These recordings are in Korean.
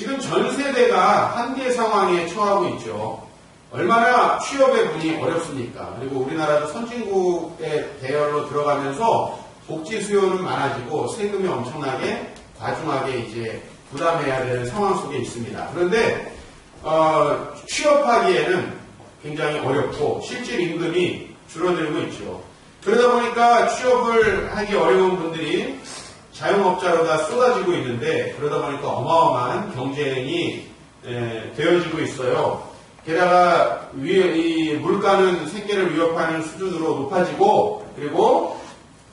지금 전 세대가 한계 상황에 처하고 있죠. 얼마나 취업의 문이 어렵습니까? 그리고 우리나라도 선진국의 대열로 들어가면서 복지 수요는 많아지고 세금이 엄청나게 과중하게 이제 부담해야 되는 상황 속에 있습니다. 그런데 취업하기에는 굉장히 어렵고 실질 임금이 줄어들고 있죠. 그러다 보니까 취업을 하기 어려운 분들이 자영업자로 다 쏟아지고 있는데 그러다 보니까 어마어마한 경쟁이 되어지고 있어요. 게다가 이 물가는 생계를 위협하는 수준으로 높아지고 그리고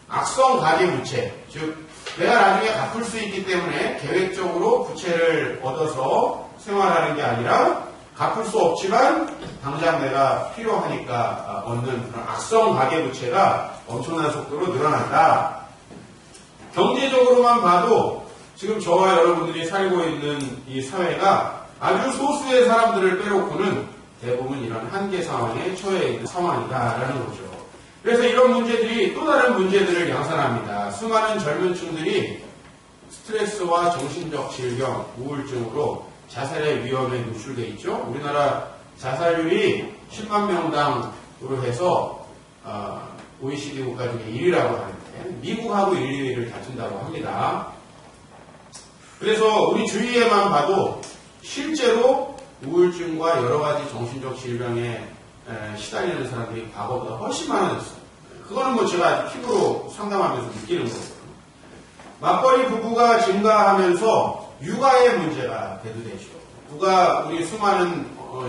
악성 가계부채, 즉 내가 나중에 갚을 수 있기 때문에 계획적으로 부채를 얻어서 생활하는 게 아니라 갚을 수 없지만 당장 내가 필요하니까 얻는 그런 악성 가계부채가 엄청난 속도로 늘어난다. 경제적으로만 봐도 지금 저와 여러분들이 살고 있는 이 사회가 아주 소수의 사람들을 빼놓고는 대부분 이런 한계 상황에 처해 있는 상황이다라는 거죠. 그래서 이런 문제들이 또 다른 문제들을 양산합니다. 수많은 젊은 층들이 스트레스와 정신적 질병, 우울증으로 자살의 위험에 노출되어 있죠. 우리나라 자살률이 10만 명당으로 해서 OECD 국가 중에 1위라고 하는데 미국하고 1, 2위를 다툰다고 합니다. 그래서 우리 주위에만 봐도 실제로 우울증과 여러 가지 정신적 질병에 시달리는 사람들이 과거보다 훨씬 많아졌어요. 그거는 뭐 제가 피부로 상담하면서 느끼는 거거든요. 맞벌이 부부가 증가하면서 육아의 문제가 대두되죠. 누가 우리 수많은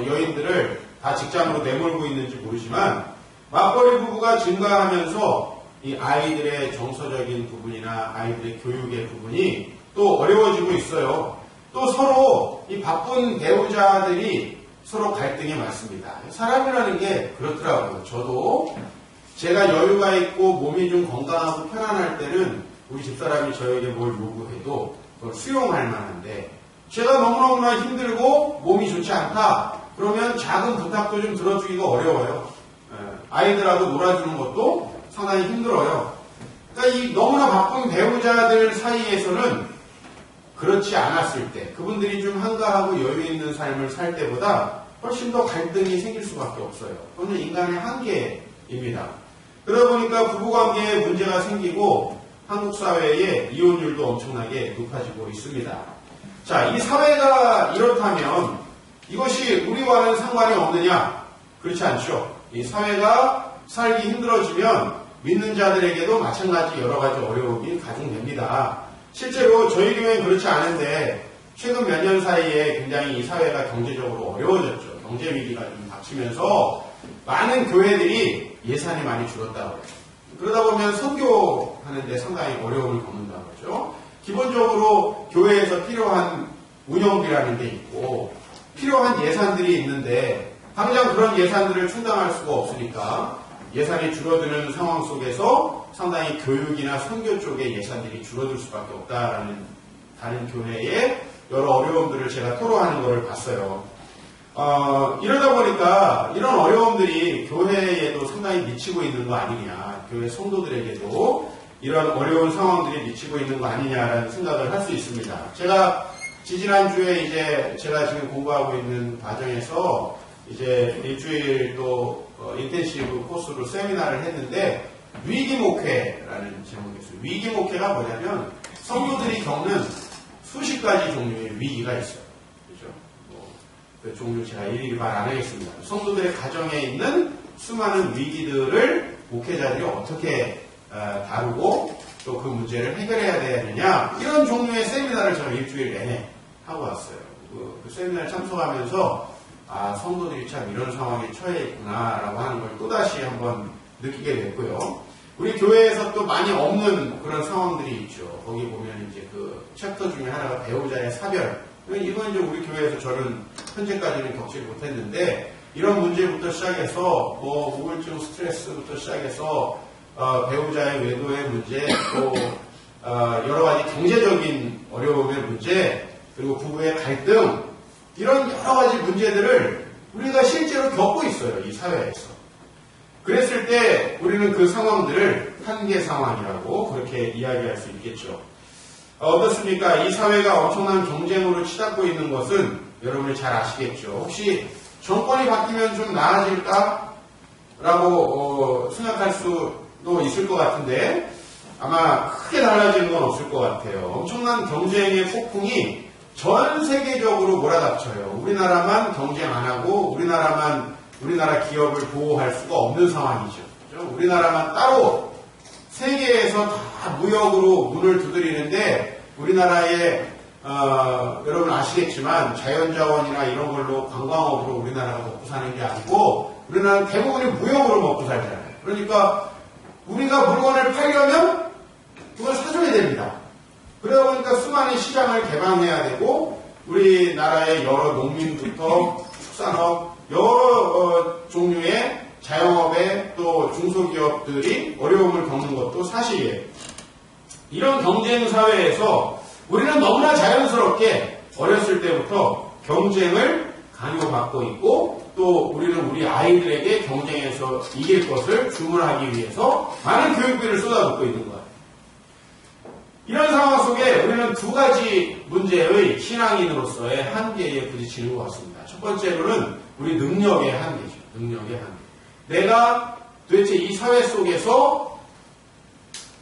여인들을 다 직장으로 내몰고 있는지 모르지만 맞벌이 부부가 증가하면서 이 아이들의 정서적인 부분이나 아이들의 교육의 부분이 또 어려워지고 있어요. 또 서로 이 바쁜 배우자들이 서로 갈등이 많습니다. 사람이라는 게 그렇더라고요. 저도 제가 여유가 있고 몸이 좀 건강하고 편안할 때는 우리 집사람이 저에게 뭘 요구해도 그걸 수용할 만한데 제가 너무너무나 힘들고 몸이 좋지 않다. 그러면 작은 부탁도 좀 들어주기가 어려워요. 아이들하고 놀아주는 것도 상당히 힘들어요. 그러니까 이 너무나 바쁜 배우자들 사이에서는 그렇지 않았을 때, 그분들이 좀 한가하고 여유 있는 삶을 살 때보다 훨씬 더 갈등이 생길 수밖에 없어요. 그건 인간의 한계입니다. 그러다 보니까 부부관계에 문제가 생기고 한국 사회의 이혼율도 엄청나게 높아지고 있습니다. 자, 이 사회가 이렇다면 이것이 우리와는 상관이 없느냐? 그렇지 않죠. 이 사회가 살기 힘들어지면 믿는 자들에게도 마찬가지 여러 가지 어려움이 가중됩니다. 실제로 저희 교회는 그렇지 않은데 최근 몇 년 사이에 굉장히 이 사회가 경제적으로 어려워졌죠. 경제 위기가 좀 닥치면서 많은 교회들이 예산이 많이 줄었다고 해요. 그러다 보면 선교하는데 상당히 어려움을 겪는다고 하죠. 기본적으로 교회에서 필요한 운영비라는 게 있고 필요한 예산들이 있는데 당장 그런 예산들을 충당할 수가 없으니까 예산이 줄어드는 상황 속에서 상당히 교육이나 선교 쪽의 예산들이 줄어들 수밖에 없다라는 다른 교회의 여러 어려움들을 제가 토로하는 것을 봤어요. 이러다 보니까 이런 어려움들이 교회에도 상당히 미치고 있는 거 아니냐, 교회 성도들에게도 이런 어려운 상황들이 미치고 있는 거 아니냐라는 생각을 할 수 있습니다. 제가 지지난주에 이제 제가 지금 공부하고 있는 과정에서 이제 일주일 또 인텐시브 코스로 세미나를 했는데 위기 목회라는 제목이었어요. 위기 목회가 뭐냐면 성도들이 겪는 수십 가지 종류의 위기가 있어요. 그렇죠? 그 종류 제가 일일이 말 안 하겠습니다. 성도들의 가정에 있는 수많은 위기들을 목회자들이 어떻게 다루고 또 그 문제를 해결해야 되느냐 이런 종류의 세미나를 제가 일주일 내내 하고 왔어요. 그 세미나를 참석하면서 성도들이 참 이런 상황에 처해 있구나라고 하는 걸 또다시 한번 느끼게 됐고요. 우리 교회에서 또 많이 없는 그런 상황들이 있죠. 거기 보면 이제 그 챕터 중에 하나가 배우자의 사별. 이건 이제 우리 교회에서 저는 현재까지는 겪지 못했는데 이런 문제부터 시작해서 뭐 우울증, 스트레스부터 시작해서 배우자의 외도의 문제, 또 여러 가지 경제적인 어려움의 문제, 그리고 부부의 갈등 이런 여러 가지 문제들을 우리가 실제로 겪고 있어요. 이 사회에서. 그랬을 때 우리는 그 상황들을 한계 상황이라고 그렇게 이야기할 수 있겠죠. 어떻습니까? 이 사회가 엄청난 경쟁으로 치닫고 있는 것은 여러분이 잘 아시겠죠. 혹시 정권이 바뀌면 좀 나아질까? 라고 생각할 수도 있을 것 같은데 아마 크게 달라지는 건 없을 것 같아요. 엄청난 경쟁의 폭풍이 전 세계적으로 몰아닥쳐요. 우리나라만 경쟁 안 하고 우리나라 기업을 보호할 수가 없는 상황이죠. 그렇죠? 우리나라만 따로 세계에서 다 무역으로 문을 두드리는데 우리나라에 여러분 아시겠지만 자연자원이나 이런 걸로 관광업으로 우리나라가 먹고 사는 게 아니고 우리나라는 대부분이 무역으로 먹고 살잖아요. 그러니까 우리가 물건을 팔려면 그걸 사줘야 됩니다. 그러다 보니까 수많은 시장을 개방해야 되고 우리나라의 여러 농민부터 축산업 여러 종류의 자영업의 또 중소기업들이 어려움을 겪는 것도 사실이에요. 이런 경쟁 사회에서 우리는 너무나 자연스럽게 어렸을 때부터 경쟁을 강요받고 있고 또 우리는 우리 아이들에게 경쟁에서 이길 것을 주문하기 위해서 많은 교육비를 쏟아붓고 있는 거예요. 이런 상황 속에 우리는 두 가지 문제의 신앙인으로서의 한계에 부딪히는 것 같습니다. 첫 번째로는 우리 능력의 한계죠. 능력의 한계. 내가 도대체 이 사회 속에서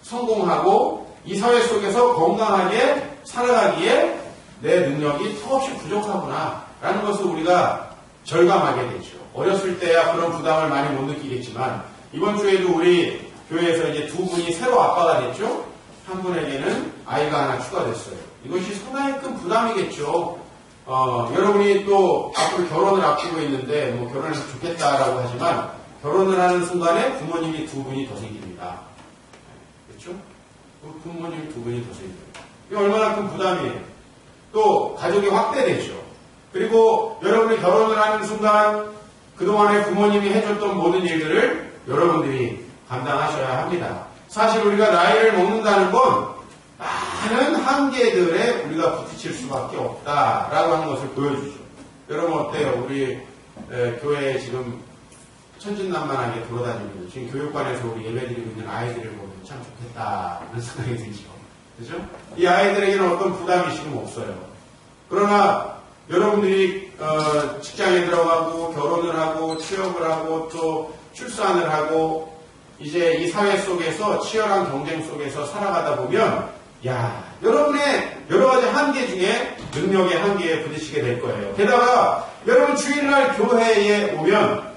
성공하고 이 사회 속에서 건강하게 살아가기에 내 능력이 턱없이 부족하구나 라는 것을 우리가 절감하게 되죠. 어렸을 때야 그런 부담을 많이 못 느끼겠지만 이번 주에도 우리 교회에서 이제 두 분이 새로 아빠가 됐죠. 한 분에게는 아이가 하나 추가됐어요. 이것이 상당히 큰 부담이겠죠. 여러분이 또 앞으로 결혼을 앞두고 있는데 뭐 결혼해서 좋겠다라고 하지만 결혼을 하는 순간에 부모님이 두 분이 더 생깁니다. 그렇죠? 부모님이 두 분이 더 생겨요. 이게 얼마나 큰 부담이에요. 또 가족이 확대되죠. 그리고 여러분이 결혼을 하는 순간 그동안에 부모님이 해줬던 모든 일들을 여러분들이 감당하셔야 합니다. 사실 우리가 나이를 먹는다는 건 많은 한계들에 우리가 부딪힐 수밖에 없다라고 하는 것을 보여주죠. 여러분 어때요? 우리 교회에 지금 천진난만하게 돌아다니고 지금 교육관에서 우리 예배드리고 있는 아이들을 보면 참 좋겠다는 생각이 들죠. 그죠? 이 아이들에게는 어떤 부담이 지금 없어요. 그러나 여러분들이 직장에 들어가고 결혼을 하고 취업을 하고 또 출산을 하고 이제 이 사회 속에서 치열한 경쟁 속에서 살아가다 보면 여러분의 여러 가지 한계 중에 능력의 한계에 부딪히게 될 거예요. 게다가 여러분 주일날 교회에 오면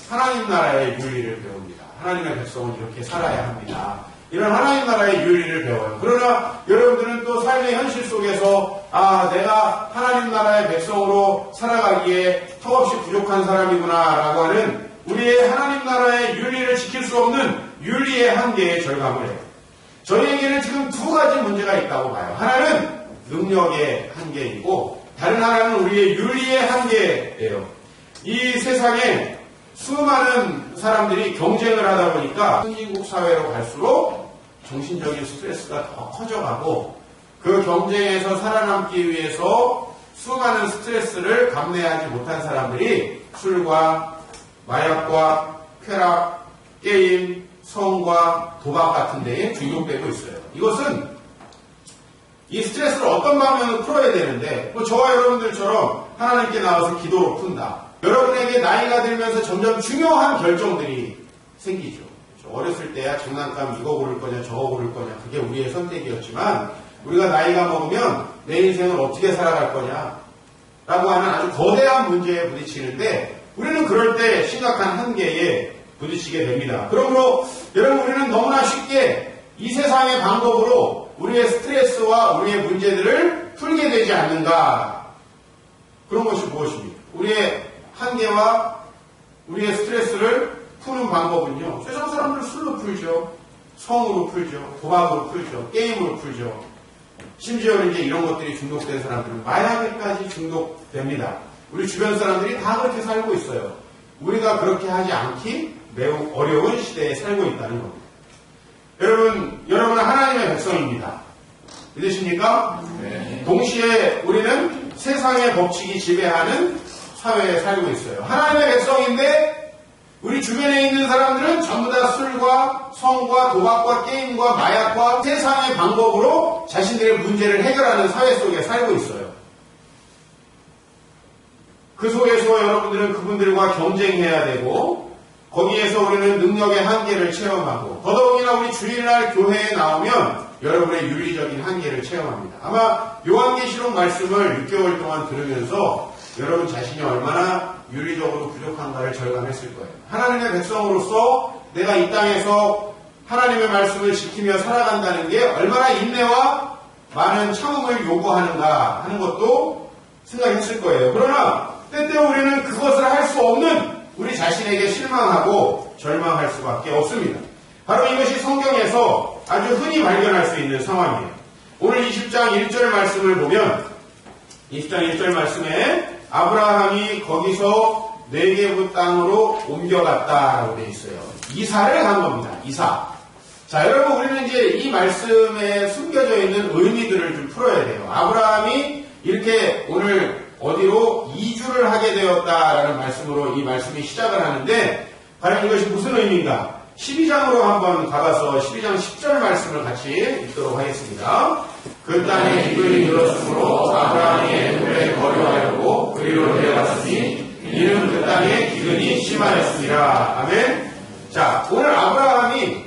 하나님 나라의 윤리를 배웁니다. 하나님의 백성은 이렇게 살아야 합니다. 이런 하나님 나라의 윤리를 배워요. 그러나 여러분들은 또 삶의 현실 속에서 내가 하나님 나라의 백성으로 살아가기에 턱없이 부족한 사람이구나 라고 하는 우리의 하나님 나라의 윤리를 지킬 수 없는 윤리의 한계에 절감을 해요. 저희에게는 지금 두 가지 문제가 있다고 봐요. 하나는 능력의 한계이고 다른 하나는 우리의 윤리의 한계예요. 이 세상에 수많은 사람들이 경쟁을 하다 보니까 선진국 사회로 갈수록 정신적인 스트레스가 더 커져가고 그 경쟁에서 살아남기 위해서 수많은 스트레스를 감내하지 못한 사람들이 술과 마약과 쾌락, 게임, 성과 도박 같은 데에 중독되고 있어요. 이것은 이 스트레스를 어떤 방면으로 풀어야 되는데 저와 여러분들처럼 하나님께 나와서 기도로 푼다. 여러분에게 나이가 들면서 점점 중요한 결정들이 생기죠. 어렸을 때야 장난감 이거 고를 거냐 저거 고를 거냐 그게 우리의 선택이었지만 우리가 나이가 먹으면 내 인생을 어떻게 살아갈 거냐 라고 하는 아주 거대한 문제에 부딪히는데 우리는 그럴 때 심각한 한계에 부딪히게 됩니다. 그러므로 여러분 우리는 너무나 쉽게 이 세상의 방법으로 우리의 스트레스와 우리의 문제들을 풀게 되지 않는가. 그런 것이 무엇입니까? 우리의 한계와 우리의 스트레스를 푸는 방법은요. 세상 사람들 술로 풀죠. 성으로 풀죠. 도박으로 풀죠. 게임으로 풀죠. 심지어는 이제 이런 것들이 중독된 사람들은 마약에까지 중독됩니다. 우리 주변 사람들이 다 그렇게 살고 있어요. 우리가 그렇게 하지 않기 매우 어려운 시대에 살고 있다는 겁니다. 여러분은 하나님의 백성입니다. 믿으십니까? 네. 동시에 우리는 세상의 법칙이 지배하는 사회에 살고 있어요. 하나님의 백성인데 우리 주변에 있는 사람들은 전부 다 술과 성과 도박과 게임과 마약과 세상의 방법으로 자신들의 문제를 해결하는 사회 속에 살고 있어요. 그 속에서 여러분들은 그분들과 경쟁해야 되고 거기에서 우리는 능력의 한계를 체험하고 더더욱이나 우리 주일날 교회에 나오면 여러분의 윤리적인 한계를 체험합니다. 아마 요한계시록 말씀을 6개월 동안 들으면서 여러분 자신이 얼마나 윤리적으로 부족한가를 절감했을 거예요. 하나님의 백성으로서 내가 이 땅에서 하나님의 말씀을 지키며 살아간다는 게 얼마나 인내와 많은 참음을 요구하는가 하는 것도 생각했을 거예요. 그러나 때때로 우리는 그것을 할 수 없는 우리 자신에게 실망하고 절망할 수밖에 없습니다. 바로 이것이 성경에서 아주 흔히 발견할 수 있는 상황이에요. 오늘 20장 1절 말씀을 보면 20장 1절 말씀에 아브라함이 거기서 네게브 땅으로 옮겨갔다라고 되어 있어요. 이사를 간 겁니다. 이사. 자, 여러분 우리는 이제 이 말씀에 숨겨져 있는 의미들을 좀 풀어야 돼요. 아브라함이 이렇게 오늘 어디로 이주를 하게 되었다라는 말씀으로 이 말씀이 시작을 하는데 과연 이것이 무슨 의미인가? 12장으로 한번 가봐서 12장 10절 말씀을 같이 읽도록 하겠습니다. 그 땅에 기근이 늘었으므로 아브라함이 애굽에 거류하려고 그리로 내려갔으니 이는 그 땅에 기근이 심하였습니다. 아멘. 자, 오늘 아브라함이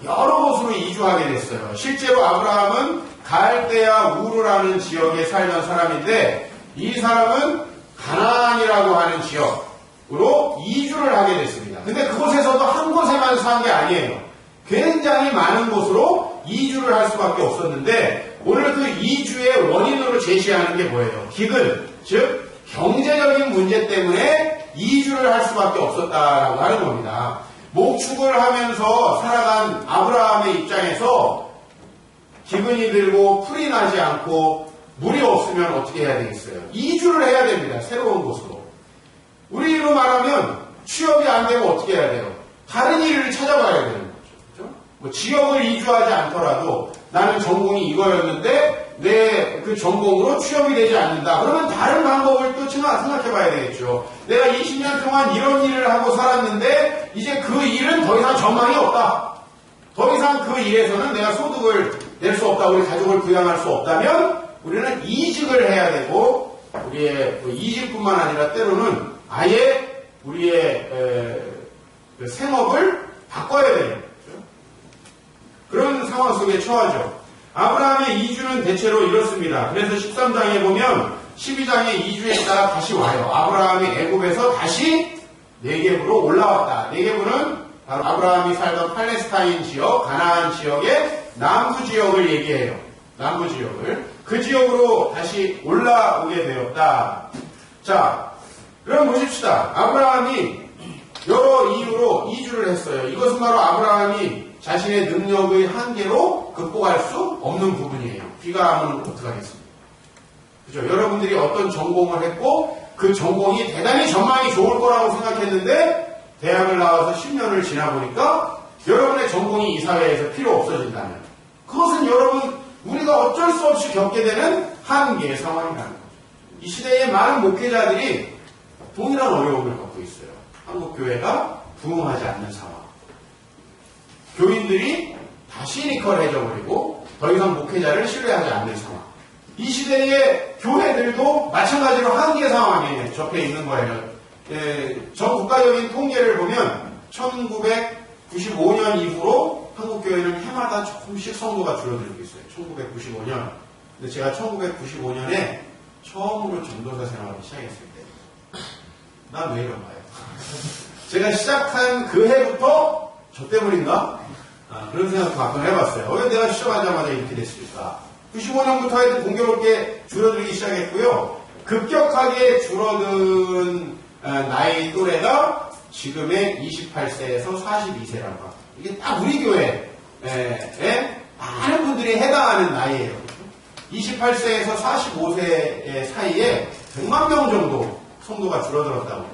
여러 곳으로 이주하게 됐어요. 실제로 아브라함은 갈대아 우르라는 지역에 살던 사람인데 이 사람은 가나안이라고 하는 지역으로 이주를 하게 됐습니다. 근데 그곳에서도 한 곳에만 산 게 아니에요. 굉장히 많은 곳으로 이주를 할 수밖에 없었는데 오늘 그 이주의 원인으로 제시하는 게 뭐예요? 기근, 즉 경제적인 문제 때문에 이주를 할 수밖에 없었다라고 하는 겁니다. 목축을 하면서 살아간 아브라함의 입장에서 기근이 들고 풀이 나지 않고 물이 없으면 어떻게 해야 되겠어요? 이주를 해야 됩니다. 새로운 곳으로. 우리로 말하면 취업이 안 되면 어떻게 해야 돼요? 다른 일을 찾아봐야 되는 거죠. 그렇죠? 뭐 지역을 이주하지 않더라도 나는 전공이 이거였는데 내 그 전공으로 취업이 되지 않는다. 그러면 다른 방법을 또 생각해 봐야 되겠죠. 내가 20년 동안 이런 일을 하고 살았는데 이제 그 일은 더 이상 전망이 없다. 더 이상 그 일에서는 내가 소득을 낼 수 없다. 우리 가족을 부양할 수 없다면 우리는 이직을 해야 되고 우리의 이직뿐만 아니라 때로는 아예 우리의 생업을 바꿔야 되는 거죠. 그런 상황 속에 처하죠. 아브라함의 이주는 대체로 이렇습니다. 그래서 13장에 보면 12장에 이주했다가 다시 와요. 아브라함이 애굽에서 다시 네게브로 올라왔다. 네게브는 바로 아브라함이 살던 팔레스타인 지역, 가나안 지역의 남부 지역을 얘기해요. 남부 지역을. 그 지역으로 다시 올라오게 되었다. 자, 그럼 보십시다. 아브라함이 여러 이유로 이주를 했어요. 이것은 바로 아브라함이 자신의 능력의 한계로 극복할 수 없는 부분이에요. 비가 안 오면 어떡하겠습니까? 그죠? 여러분들이 어떤 전공을 했고 그 전공이 대단히 전망이 좋을 거라고 생각했는데 대학을 나와서 10년을 지나보니까 여러분의 전공이 이 사회에서 필요 없어진다면 그것은 여러분 우리가 어쩔 수 없이 겪게 되는 한계의 상황이라는 거죠. 이 시대의 많은 목회자들이 동일한 어려움을 겪고 있어요. 한국교회가 부흥하지 않는 상황. 교인들이 다 시니컬해져 버리고 더 이상 목회자를 신뢰하지 않는 상황. 이 시대의 교회들도 마찬가지로 한계 상황에 접해 있는 거예요. 전 국가적인 통계를 보면 1995년 이후로 한국교회는 해마다 조금씩 성도가 줄어들고 있어요. 1995년. 근데 제가 1995년에 처음으로 전도사 생활을 시작했을 때 난 왜 이런가요? 제가 시작한 그 해부터 저 때문인가? 그런 생각도 가끔 해봤어요. 왜 내가 시작하자마자 이렇게 됐을까? 95년부터 하여튼 공교롭게 줄어들기 시작했고요. 급격하게 줄어든 나이 또래가 지금의 28세에서 42세라고 합니다. 이게 딱 우리 교회에 많은 분들이 해당하는 나이예요. 28세에서 45세 사이에 100만 명 정도 성도가 줄어들었다고 해요.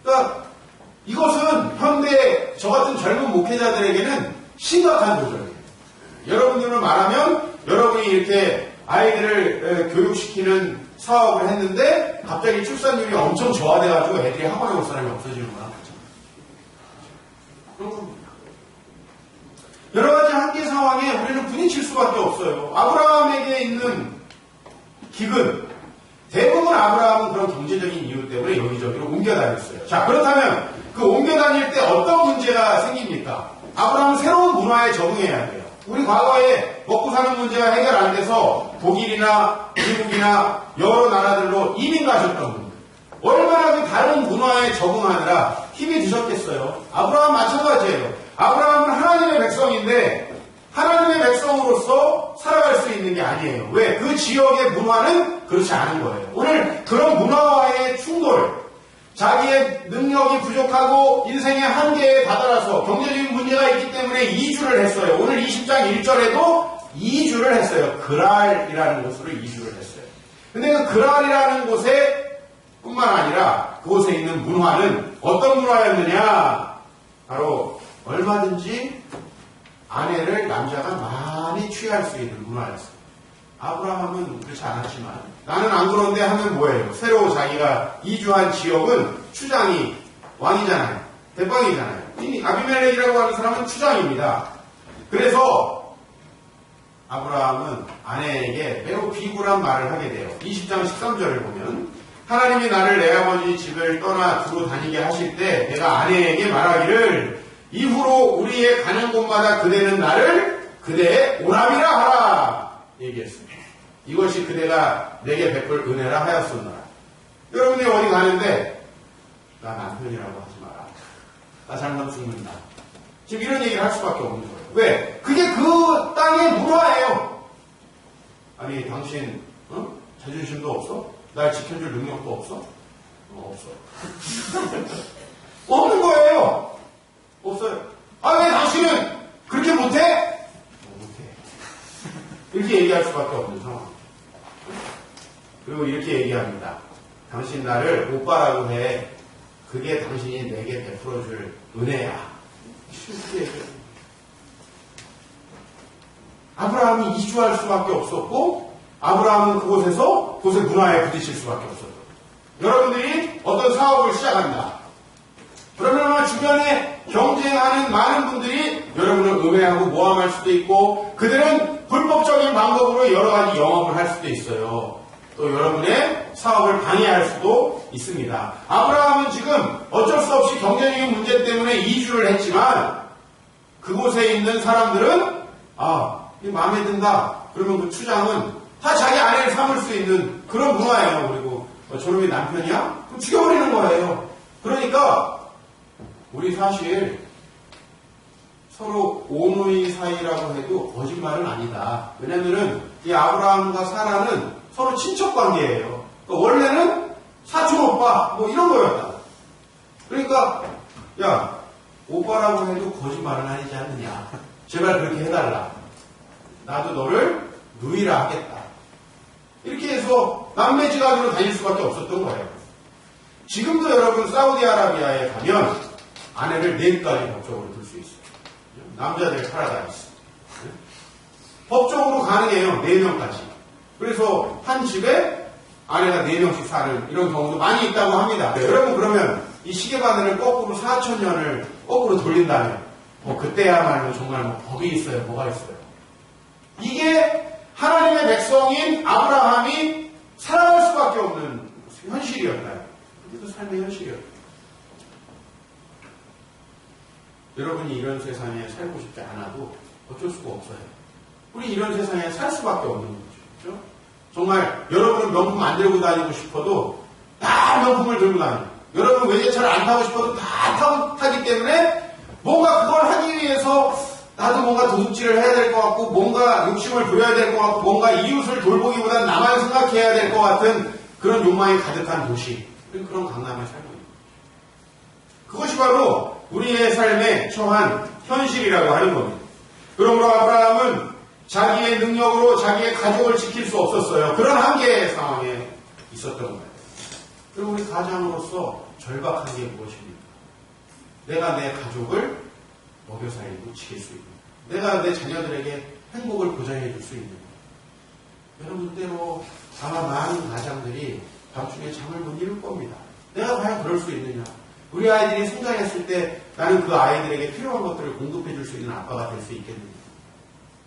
그러니까 이것은 현대 저 같은 젊은 목회자들에게는 심각한 도전이에요. 여러분들을 말하면 여러분이 이렇게 아이들을 교육시키는 사업을 했는데 갑자기 출산율이 엄청 저하돼가지고 애들이 학원에 올 사람이 없어지는 거나 같잖아요. 여러 가지 한계 상황에 우리는 부딪힐 수밖에 없어요. 아브라함에게 있는 기근, 대부분 아브라함은 그런 경제적인 이유 때문에 여기저기로 옮겨 다녔어요. 자, 그렇다면 그 옮겨 다닐 때 어떤 문제가 생깁니까? 아브라함은 새로운 문화에 적응해야 돼요. 우리 과거에 먹고 사는 문제가 해결 안 돼서 독일이나 미국이나 여러 나라들로 이민 가셨던 분들, 얼마나 그 다른 문화에 적응하느라 힘이 드셨겠어요. 아브라함 마찬가지예요. 아브라함은 하나님의 백성인데 하나님의 백성으로서 살아갈 수 있는 게 아니에요. 왜? 그 지역의 문화는 그렇지 않은 거예요. 오늘 그런 문화와의 충돌, 자기의 능력이 부족하고 인생의 한계에 다다라서 경제적인 문제가 있기 때문에 이주를 했어요. 오늘 20장 1절에도 이주를 했어요. 그랄이라는 곳으로 이주를 했어요. 근데 그 그랄이라는 곳에 뿐만 아니라 그곳에 있는 문화는 어떤 문화였느냐? 바로 얼마든지 아내를 남자가 많이 취할 수 있는 문화였어요. 아브라함은 그렇지 않았지만 나는 안 그런데 하면 뭐예요? 새로 자기가 이주한 지역은 추장이 왕이잖아요. 대빵이잖아요. 이 아비멜렉이라고 하는 사람은 추장입니다. 그래서 아브라함은 아내에게 매우 비굴한 말을 하게 돼요. 20장 13절을 보면 하나님이 나를 내 아버지 집을 떠나 두루 다니게 하실 때 내가 아내에게 말하기를 이후로 우리의 가는 곳마다 그대는 나를 그대의 오남이라 하라 얘기했습니다. 이것이 그대가 내게 베풀 은혜라 하였었노라. 여러분이 어디 가는데 나 남편이라고 하지 마라. 나 잘못 죽는다. 지금 이런 얘기를 할 수밖에 없는 거예요. 왜? 그게 그 땅의 문화예요. 아니 당신 자존심도 없어? 날 지켜줄 능력도 없어? 없어. 없는 거예요. 없어요. 아, 왜 당신은 그렇게 못해? 못해. 이렇게 얘기할 수밖에 없는 상황. 그리고 이렇게 얘기합니다. 당신 나를 오빠라고 해. 그게 당신이 내게 베풀어줄 은혜야. 이렇게 얘기해요. 아브라함이 이주할 수밖에 없었고 아브라함은 그곳의 문화에 부딪힐 수밖에 없었죠. 여러분들이 어떤 사업을 시작한다. 그러면 주변에 경쟁하는 많은 분들이 여러분을 음해하고 모함할 수도 있고 그들은 불법적인 방법으로 여러 가지 영업을 할 수도 있어요. 또 여러분의 사업을 방해할 수도 있습니다. 아브라함은 지금 어쩔 수 없이 경제적인 문제 때문에 이주를 했지만 그곳에 있는 사람들은 이게 마음에 든다. 그러면 그 추장은 다 자기 아내를 삼을 수 있는 그런 문화예요. 그리고 저놈이 남편이야? 그럼 죽여버리는 거예요. 그러니까 우리 사실 서로 오누이 사이라고 해도 거짓말은 아니다. 왜냐면은 이 아브라함과 사라는 서로 친척 관계예요. 그러니까 원래는 사촌 오빠 뭐 이런 거였다. 그러니까 야 오빠라고 해도 거짓말은 아니지 않느냐. 제발 그렇게 해달라. 나도 너를 누이라 하겠다. 이렇게 해서 남매지간으로 다닐 수밖에 없었던 거예요. 지금도 여러분 사우디아라비아에 가면 아내를 4가지 법적으로 둘 수 있어요. 남자들 파라다이스. 법적으로 가능해요. 4명까지. 그래서 한 집에 아내가 4명씩 사는 이런 경우도 많이 있다고 합니다. 여러분 그러면 이 시계바늘을 거꾸로 4,000년을 거꾸로 돌린다면 그때야말로 정말 법이 있어요. 뭐가 있어요. 이게 하나님의 백성인 아브라함이 살아갈 수밖에 없는 현실이었나요? 그것도 삶의 현실이었어요. 여러분이 이런 세상에 살고 싶지 않아도 어쩔 수가 없어요. 우리 이런 세상에 살 수밖에 없는 거죠. 그렇죠? 정말 여러분은 명품 안 들고 다니고 싶어도 다 명품을 들고 다니고 여러분 외제차를 안 타고 싶어도 다 타기 때문에 뭔가 그걸 하기 위해서 나도 뭔가 도둑질을 해야 될 것 같고 뭔가 욕심을 부려야 될 것 같고 뭔가 이웃을 돌보기보다는 나만 생각해야 될 것 같은 그런 욕망이 가득한 도시 그런 강남에 살고 있는 거죠. 그것이 바로 우리의 삶에 처한 현실이라고 하는 겁니다. 그러므로 아브라함은 자기의 능력으로 자기의 가족을 지킬 수 없었어요. 그런 한계의 상황에 있었던 거예요. 그럼 우리 가장으로서 절박한 게 무엇입니까? 내가 내 가족을 먹여 살리고 지킬 수 있는 내가 내 자녀들에게 행복을 보장해 줄 수 있는 여러분 때로 아마 많은 가장들이 밤중에 잠을 못 이룰 겁니다. 내가 과연 그럴 수 있느냐? 우리 아이들이 성장했을 때 나는 그 아이들에게 필요한 것들을 공급해 줄 수 있는 아빠가 될 수 있겠는가?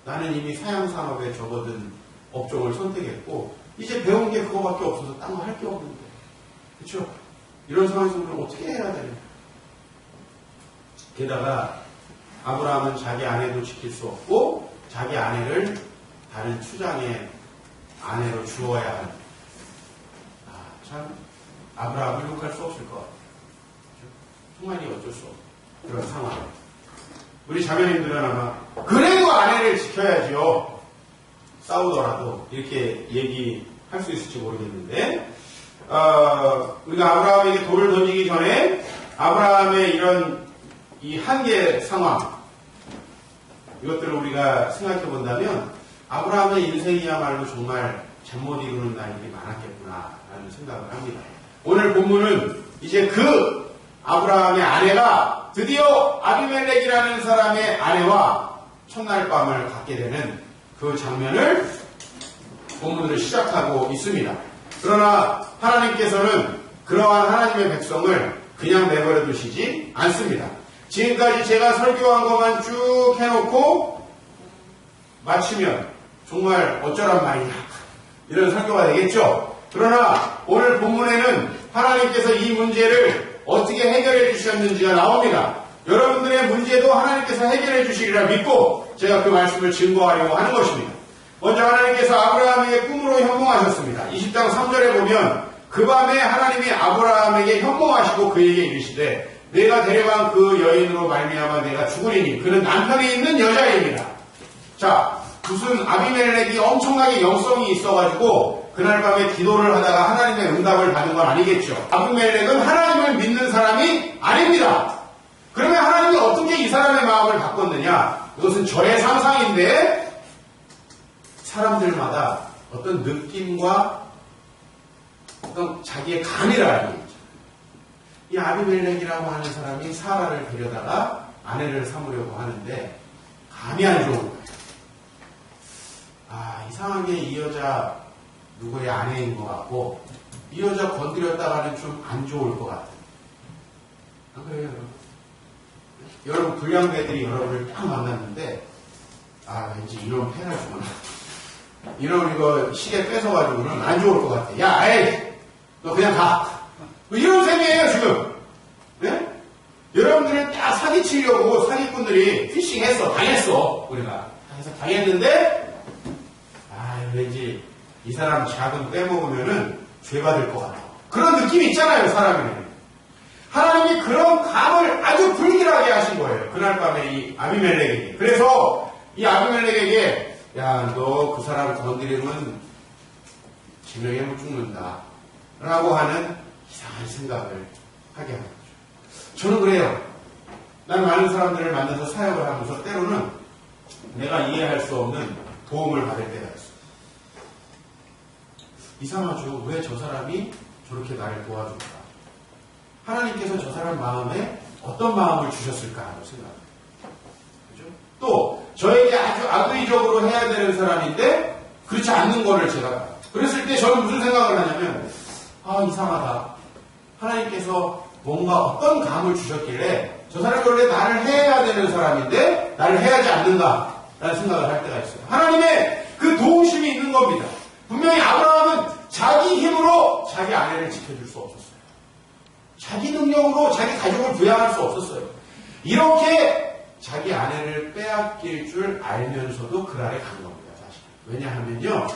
나는 이미 사양산업에 접어든 업종을 선택했고 이제 배운 게 그거밖에 없어서 딴 거 할 게 없는데, 그렇죠? 이런 상황에서 우리는 어떻게 해야 되냐? 게다가 아브라함은 자기 아내도 지킬 수 없고 자기 아내를 다른 추장의 아내로 주어야 하는, 참 아브라함을 욕할 수 없을 것 같아요. 정말 어쩔 수 없는 그런 상황. 우리 자매님들은 아마 그래도 아내를 지켜야지요, 싸우더라도 이렇게 얘기할 수 있을지 모르겠는데, 우리가 아브라함에게 돌을 던지기 전에 아브라함의 이런 이 한계 상황, 이것들을 우리가 생각해 본다면 아브라함의 인생이야말로 정말 잠 못 이루는 날들이 많았겠구나라는 생각을 합니다. 오늘 본문은 이제 그 아브라함의 아내가 드디어 아비멜렉이라는 사람의 아내와 첫날 밤을 갖게 되는 그 장면을 본문으로 시작하고 있습니다. 그러나 하나님께서는 그러한 하나님의 백성을 그냥 내버려 두시지 않습니다. 지금까지 제가 설교한 것만 쭉 해놓고 마치면 정말 어쩌란 말이냐, 이런 설교가 되겠죠. 그러나 오늘 본문에는 하나님께서 이 문제를 어떻게 해결해 주셨는지가 나옵니다. 여러분들의 문제도 하나님께서 해결해 주시리라 믿고 제가 그 말씀을 증거하려고 하는 것입니다. 먼저 하나님께서 아브라함에게 꿈으로 현몽하셨습니다. 20장 3절에 보면 그 밤에 하나님이 아브라함에게 현몽하시고 그에게 이르시되 내가 데려간 그 여인으로 말미암아 내가 죽으리니 그는 남편이 있는 여자입니다. 자, 무슨 아비멜렉이 엄청나게 영성이 있어가지고 그날 밤에 기도를 하다가 하나님의 응답을 받은 건 아니겠죠. 아비멜렉은 하나님을 믿는 사람이 아닙니다. 그러면 하나님이 어떻게 이 사람의 마음을 바꿨느냐? 이것은 저의 상상인데 사람들마다 어떤 느낌과 어떤 자기의 감이라는 게 있죠. 이 아비멜렉이라고 하는 사람이 사라를 데려다가 아내를 삼으려고 하는데 감이 안 좋은 거예요. 이상하게 이 여자 누구의 아내인 것 같고 이 여자 건드렸다가는 좀 안 좋을 것 같아요. 안 그래요, 여러분? 여러분 불량배들이 여러분을 딱 만났는데 왠지 이런 패를 주구나, 이런 이거 시계 뺏어가지고는 안 좋을 것 같아. 야, 에이, 너 그냥 가. 뭐 이런 셈이에요 지금. 네? 여러분들은 딱 사기치려고 사기꾼들이 피싱했어, 당했어. 우리가 당했는데 왠지 이 사람 자금 빼먹으면은 죄받을 것 같아. 그런 느낌이 있잖아요, 사람에는. 하나님이 그런 감을 아주 불길하게 하신 거예요. 그날 밤에 이 아비멜렉에게. 그래서 이 아비멜렉에게 야, 너 그 사람을 건드리면 지명에 못 죽는다 라고 하는 이상한 생각을 하게 하는 거죠. 저는 그래요. 난 많은 사람들을 만나서 사역을 하면서 때로는 내가 이해할 수 없는 도움을 받을 때가 있어요. 이상하죠. 왜 저 사람이 저렇게 나를 도와줄까? 하나님께서 저 사람 마음에 어떤 마음을 주셨을까 하는 생각합니다. 그죠? 또 저에게 아주 악의적으로 해야 되는 사람인데 그렇지 않는 거를 제가 그랬을 때 저는 무슨 생각을 하냐면 이상하다. 하나님께서 뭔가 어떤 감을 주셨길래 저 사람이 원래 나를 해야 되는 사람인데 나를 해야지 않는가 라는 생각을 할 때가 있어요. 하나님의 그 도우심이 있는 겁니다. 분명히 아브라함은 자기 힘으로 자기 아내를 지켜줄 수 없었어요. 자기 능력으로 자기 가족을 부양할 수 없었어요. 이렇게 자기 아내를 빼앗길 줄 알면서도 그날에 간 겁니다. 사실. 왜냐하면요,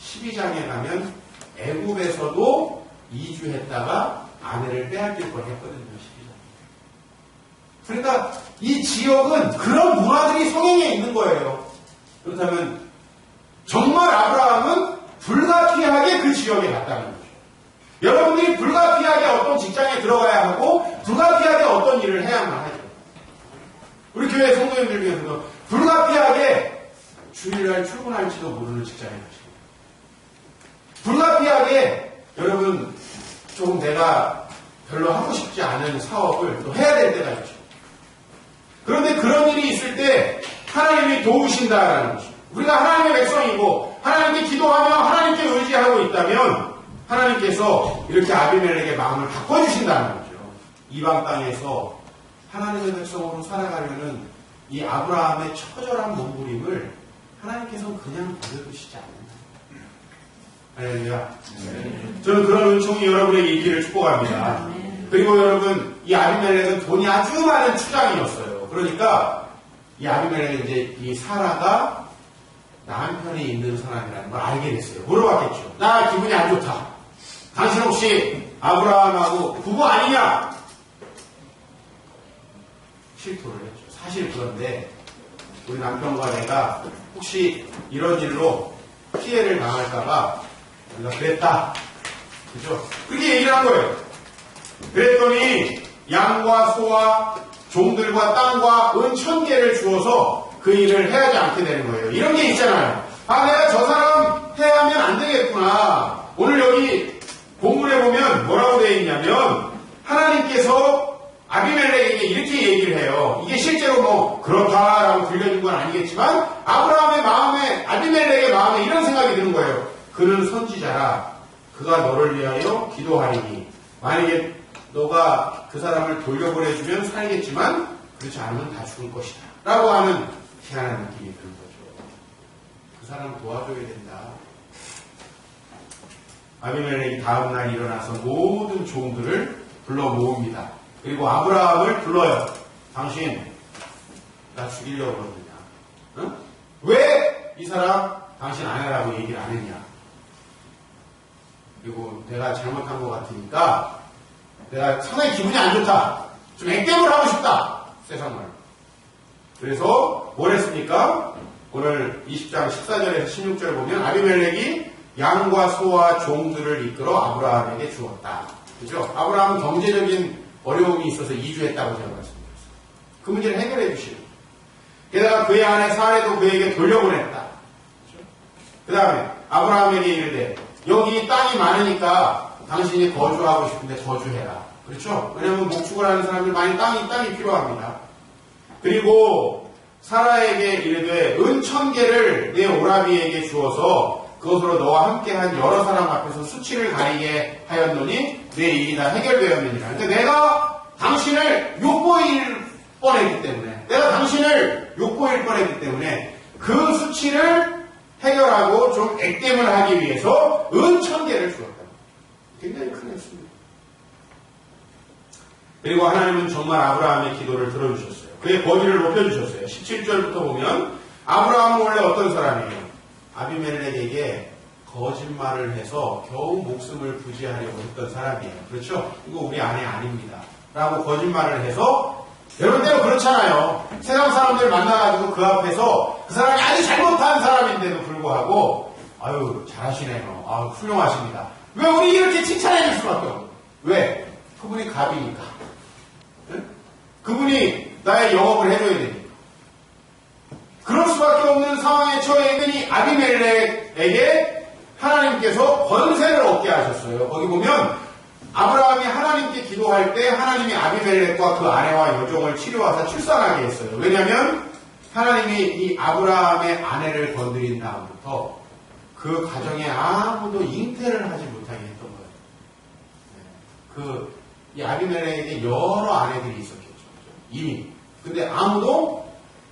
12장에 가면 애굽에서도 이주했다가 아내를 빼앗길 걸 했거든요. 12장. 그러니까 이 지역은 그런 문화들이 성행해 있는 거예요. 그렇다면 정말 아브라함은 불가피하게 그 지역에 갔다는 거죠. 여러분들이 불가피하게 어떤 직장에 들어가야 하고 불가피하게 어떤 일을 해야만 하죠. 우리 교회 성도님들 중에서도 불가피하게 주일날 출근할지도 모르는 직장에 가시고 불가피하게 여러분 조금 내가 별로 하고 싶지 않은 사업을 또 해야 될 때가 있죠. 그런데 그런 일이 있을 때 하나님이 도우신다라는 거죠. 우리가 하나님의 백성이고 하나님께 기도하며 하나님께 의지하고 있다면 하나님께서 이렇게 아비멜렉의 마음을 바꿔주신다는 거죠. 이방 땅에서 하나님의 백성으로 살아가려는 이 아브라함의 처절한 몸부림을 하나님께서는 그냥 버려두시지 않는다. 할렐루야. 저는 그런 은총이 여러분에게 있기를 축복합니다. 그리고 여러분, 이 아비멜렉은 돈이 아주 많은 추장이었어요. 그러니까 이 아비멜렉은 이제 이 사라가 남편이 있는 사람이라는 걸 알게 됐어요. 물어봤겠죠. 나 기분이 안 좋다. 당신 혹시 아브라함하고 부부 아니냐? 실토를 했죠. 사실 그런데 우리 남편과 내가 혹시 이런 일로 피해를 당할까봐 우리가 그랬다. 그죠? 그렇게 얘기를 한 거예요. 그랬더니 양과 소와 종들과 땅과 은 1000개를 주어서 그 일을 해야지 않게 되는 거예요. 이런 게 있잖아요. 아, 내가 저 사람 해야 하면 안 되겠구나. 오늘 여기 본문에 보면 뭐라고 되어 있냐면 하나님께서 아비멜렉에게 이렇게 얘기를 해요. 이게 실제로 뭐 그렇다라고 들려준 건 아니겠지만 아브라함의 마음에, 아비멜렉의 마음에 이런 생각이 드는 거예요. 그는 선지자라. 그가 너를 위하여 기도하리니 만약에 너가 그 사람을 돌려보내주면 살겠지만 그렇지 않으면 다 죽을 것이다 라고 하는 희한한 느낌이 드는 거죠. 그 사람 도와줘야 된다. 아비멜렉이 다음날 일어나서 모든 종들을 불러 모읍니다. 그리고 아브라함을 불러요. 당신 나 죽이려고 그러느냐? 응? 왜 이 사람 당신 아내라고 얘기를 안 했냐? 그리고 내가 잘못한 것 같으니까 내가 상당히 기분이 안 좋다. 좀 액땜을 하고 싶다. 세상을. 그래서 뭘 했습니까? 오늘 20장 14절에서 16절 보면 아비멜렉이 양과 소와 종들을 이끌어 아브라함에게 주었다. 그죠? 아브라함은 경제적인 어려움이 있어서 이주했다고 제가 말씀드렸어요. 그 문제를 해결해 주시는 거죠. 게다가 그의 아내 사례도 그에게 돌려보냈다. 그죠? 그 다음에 아브라함에게 이르되 여기 땅이 많으니까 당신이 거주하고 싶은데 거주해라. 그렇죠? 왜냐하면 목축을 하는 사람들 많이 땅이 필요합니다. 그리고 사라에게 이르되 은 1000개를 내 오라비에게 주어서 그것으로 너와 함께한 여러 사람 앞에서 수치를 가리게 하였노니 내 일이 다 해결되었느니라. 그러니까 내가 당신을 욕보일 뻔했기 때문에 그 수치를 해결하고 좀 액땜을 하기 위해서 은 1000개를 주었다. 굉장히 큰 액수입니다. 그리고 하나님은 정말 아브라함의 기도를 들어주셨어요. 그의 권위를 높여주셨어요. 17절부터 보면 아브라함은 원래 어떤 사람이에요? 아비멜렉에게 거짓말을 해서 겨우 목숨을 부지하려고 했던 사람이에요. 그렇죠? 이거 우리 아내 아닙니다. 라고 거짓말을 해서 여러분 때로 그렇잖아요. 세상 사람들 만나가지고 그 앞에서 그 사람이 아주 잘못한 사람인데도 불구하고 아유 잘하시네요. 아유 훌륭하십니다. 왜 우리 이렇게 칭찬해 줄 수밖에 없어요? 왜? 그분이 갑이니까. 응? 그분이 나의 영업을 해줘야 되니까. 그럴 수밖에 없는 상황에 처해 있는 이 아비멜렉에게 하나님께서 권세를 얻게 하셨어요. 거기 보면 아브라함이 하나님께 기도할 때 하나님이 아비멜렉과 그 아내와 여종을 치료하사 출산하게 했어요. 왜냐하면 하나님이 이 아브라함의 아내를 건드린 다음부터 그 가정에 아무도 잉태를 하지 못하게 했던 거예요. 이 아비멜렉에게 여러 아내들이 있었겠죠. 이미. 근데 아무도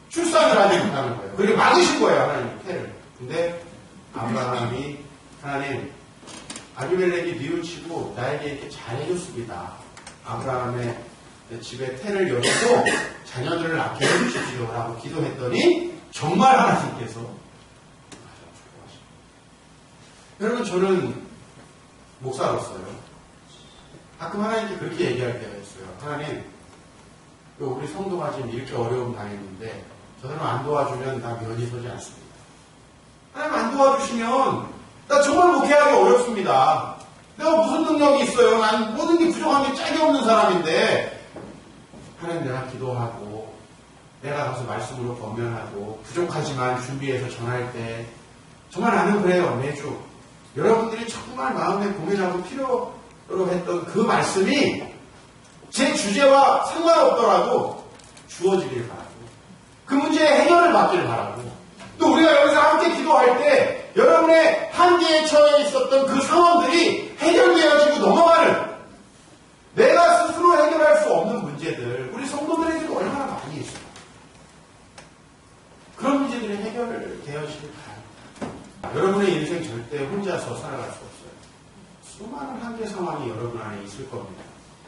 출산을 하지 못하는 거예요. 그리고 막으신 거예요, 하나님 태를. 근데 아브라함이 하나님 아비멜렉이 뉘우치고 나에게 이렇게 잘해줬습니다. 아브라함의 집에 태를 열어서 자녀들을 낳게 해주십시오 라고 기도했더니 정말 하나님께서 여러분 저는 목사로서요. 가끔 하나님께 그렇게 얘기할 때가 있어요. 하나님 우리 성도가 지금 이렇게 어려움 당했는데 저 사람 안 도와주면 나 면이 서지 않습니다. 하나님 안 도와주시면 나 정말 목회하기 어렵습니다. 내가 무슨 능력이 있어요? 난 모든 게 부족한 게 짝이 없는 사람인데 하나님 내가 기도하고 내가 가서 말씀으로 권면하고 부족하지만 준비해서 전할 때 정말 나는 그래요. 매주 여러분들이 정말 마음에 고민하고 필요로 했던 그 말씀이 제 주제와 상관없더라도 주어지길 바라고 그 문제의 해결을 받기를 바라고 또 우리가 여기서 함께 기도할 때 여러분의 한계에 처해 있었던 그 상황들이 해결되어지고 넘어가는 내가 스스로 해결할 수 없는 문제들 우리 성도들에게 여러분의 인생 절대 혼자서 살아갈 수 없어요. 수많은 한계 상황이 여러분 안에 있을 겁니다.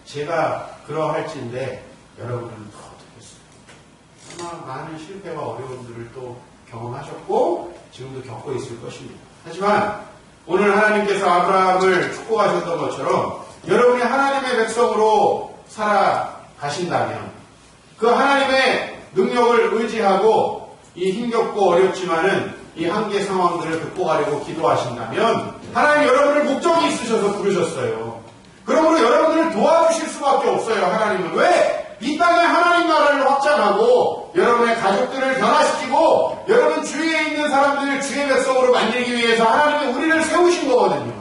제가 그러할진데 여러분은 더 어떻겠어요? 아마 많은 실패와 어려움들을 또 경험하셨고 지금도 겪고 있을 것입니다. 하지만 오늘 하나님께서 아브라함을 축복하셨던 것처럼 여러분이 하나님의 백성으로 살아가신다면 그 하나님의 능력을 의지하고 이 힘겹고 어렵지만은 이 한계 상황들을 극복하려고 기도하신다면 하나님 여러분을 목적이 있으셔서 부르셨어요. 그러므로 여러분을 도와주실 수밖에 없어요. 하나님은 왜? 이 땅에 하나님 나라를 확장하고 여러분의 가족들을 변화시키고 여러분 주위에 있는 사람들을 주의 백성으로 만들기 위해서 하나님이 우리를 세우신 거거든요.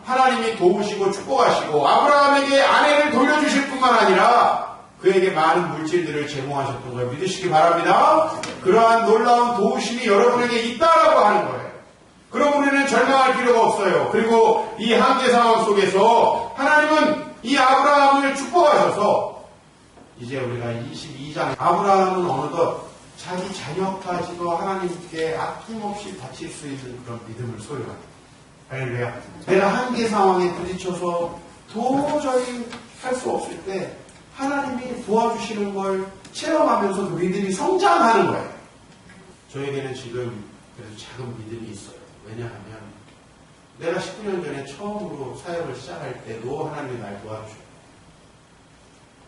하나님이 도우시고 축복하시고 아브라함에게 아내를 돌려주실 뿐만 아니라 그에게 많은 물질들을 제공하셨던 걸 믿으시기 바랍니다. 그러한 놀라운 도우심이 여러분에게 있다라고 하는 거예요. 그럼 우리는 절망할 필요가 없어요. 그리고 이 한계 상황 속에서 하나님은 이 아브라함을 축복하셔서 이제 우리가 22장 아브라함은 어느덧 자기 자녀까지도 하나님께 아낌없이 바칠 수 있는 그런 믿음을 소유합니다. 할렐루야. 내가 한계 상황에 부딪혀서 도저히 할 수 없을 때 하나님이 도와주시는 걸 체험하면서 그 믿음이 성장하는 거예요. 저에게는 지금 그래서 작은 믿음이 있어요. 왜냐하면 내가 19년 전에 처음으로 사역을 시작할 때도 하나님이 날 도와주셨어요.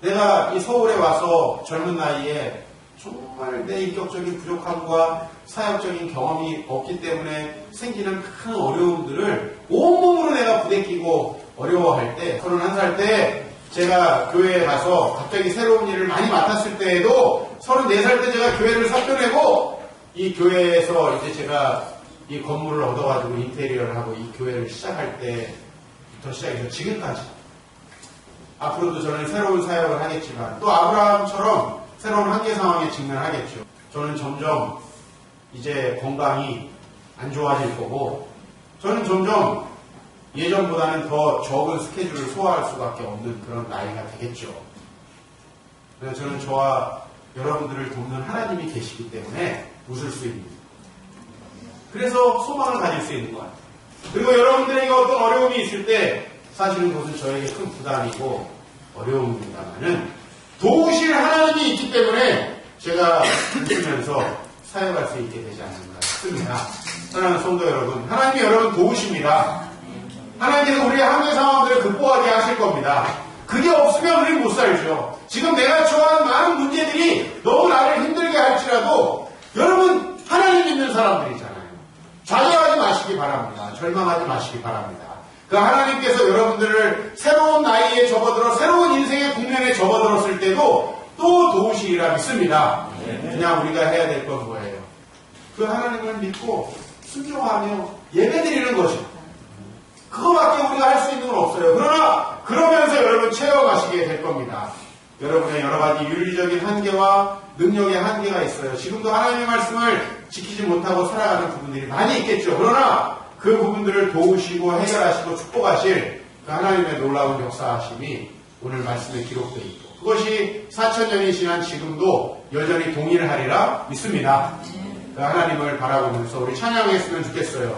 내가 이 서울에 와서 젊은 나이에 정말 내 인격적인 부족함과 사역적인 경험이 없기 때문에 생기는 큰 어려움들을 온몸으로 내가 부대끼고 어려워할 때 31살 때 제가 교회에 가서 갑자기 새로운 일을 많이 맡았을 때에도 34살 때 제가 교회를 사표내고 이 교회에서 이제 제가 이 건물을 얻어가지고 인테리어를 하고 이 교회를 시작할 때부터 시작해서 지금까지 앞으로도 저는 새로운 사역을 하겠지만 또 아브라함처럼 새로운 한계 상황에 직면하겠죠. 저는 점점 이제 건강이 안 좋아질 거고 저는 점점 예전보다는 더 적은 스케줄을 소화할 수밖에 없는 그런 나이가 되겠죠. 그래서 저는 저와 여러분들을 돕는 하나님이 계시기 때문에 웃을 수 있는 그래서 소망을 가질 수 있는 것 같아요. 그리고 여러분들에게 어떤 어려움이 있을 때 사실은 그것은 저에게 큰 부담이고 어려움입니다만은 도우실 하나님이 있기 때문에 제가 웃으면서 사역할 수 있게 되지 않는가 싶습니다. 사랑하는 성도 여러분, 하나님이 여러분 도우십니다. 하나님께서 우리의 한계 상황들을 극복하게 하실 겁니다. 그게 없으면 우리는 못 살죠. 지금 내가 처한 많은 문제들이 너무 나를 힘들게 할지라도 여러분 하나님 믿는 사람들이잖아요. 좌절하지 마시기 바랍니다. 절망하지 마시기 바랍니다. 그 하나님께서 여러분들을 새로운 나이에 접어들어 새로운 인생의 국면에 접어들었을 때도 또 도우시리라 믿습니다. 그냥 우리가 해야 될 건 뭐예요? 그 하나님을 믿고 순종하며 예배드리는 것입니다. 그거밖에 우리가 할 수 있는 건 없어요. 그러나 그러면서 여러분 체험하시게 될 겁니다. 여러분의 여러 가지 윤리적인 한계와 능력의 한계가 있어요. 지금도 하나님의 말씀을 지키지 못하고 살아가는 부분들이 많이 있겠죠. 그러나 그 부분들을 도우시고 해결하시고 축복하실 그 하나님의 놀라운 역사하심이 오늘 말씀에 기록되어 있고 그것이 4000년이 지난 지금도 여전히 동일하리라 믿습니다. 그 하나님을 바라보면서 우리 찬양했으면 좋겠어요.